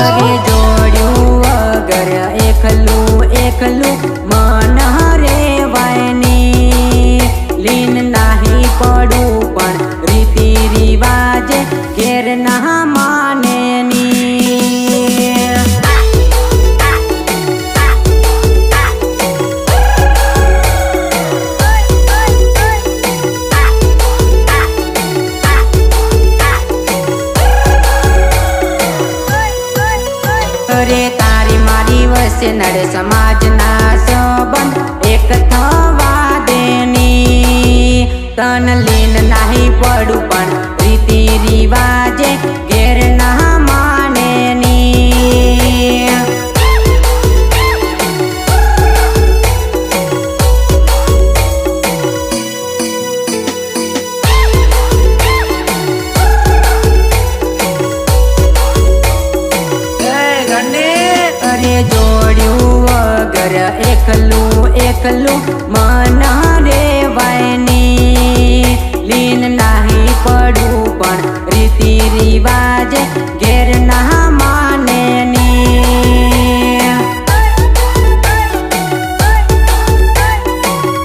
अरे जोड्યું વગર એકલું એકલું મન રેવાયની લીન નાહી પડું પણ રીતિ રિવાજે ઘેર ના માને ની અરે તારી મારી વચ્ચે નડે સમાજના સંબંધ એક થવા દેની તન લીન નાહી પડું પણ રીતિ રિવાજે ઘેર ના માને ની અરે જોડ્યું વગર એકલું એકલું મન રેવાયની લીન નાહી પડું પણ રીતિ રિવાજે ઘેર ના માને ની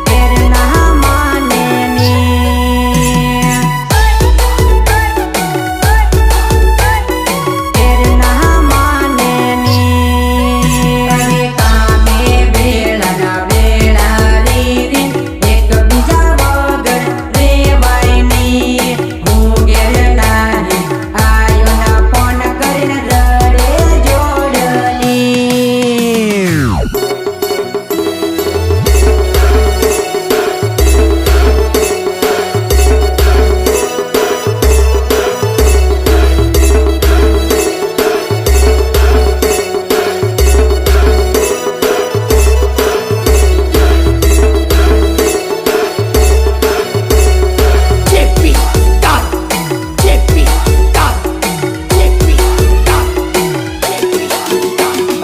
ઘેર ના માને ની ઘેર ના માને ની અરે કામે વેળાના વેળા રીરી એકબીજા વગર રેવાયની હું ઘેર નાહી આયો ના ફોન કરીને રડે જોડલી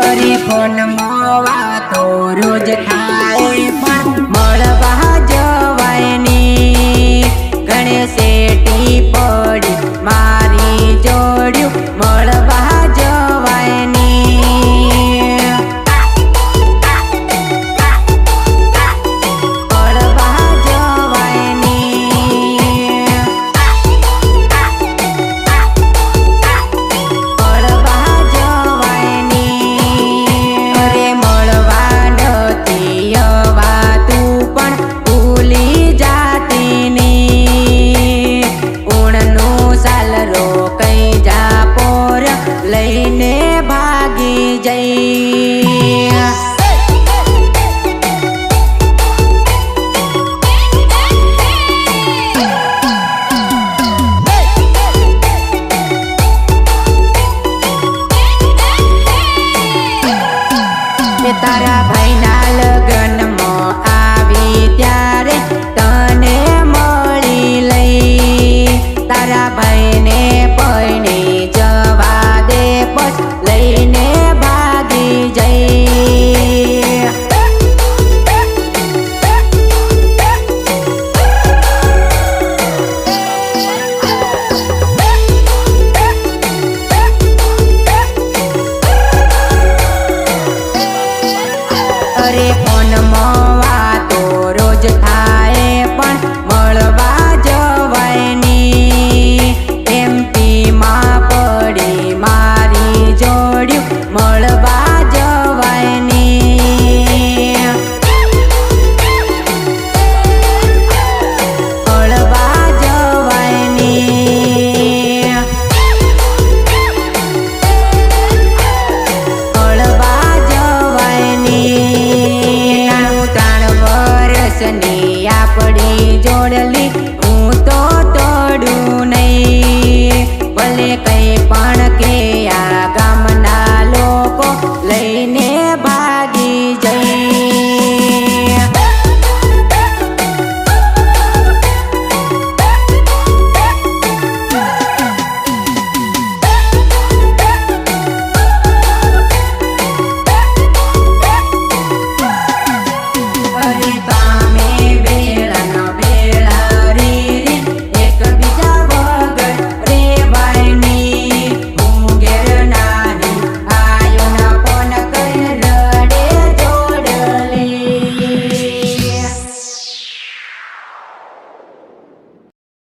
અરે ફોનમાં વાતો રોજ થાય પણ મળવા જવાય ની ગણેશેટી પડી મારી જોડ્યું મળવા જવાય ની મળવા જવાય ની મળવા જવાય ની અરે મળવા નથી અવાતું પણ ભૂલી જાતી ની ઊણનું સાલરો કઈ જા પોર લઈને ભાગી જઈ તારા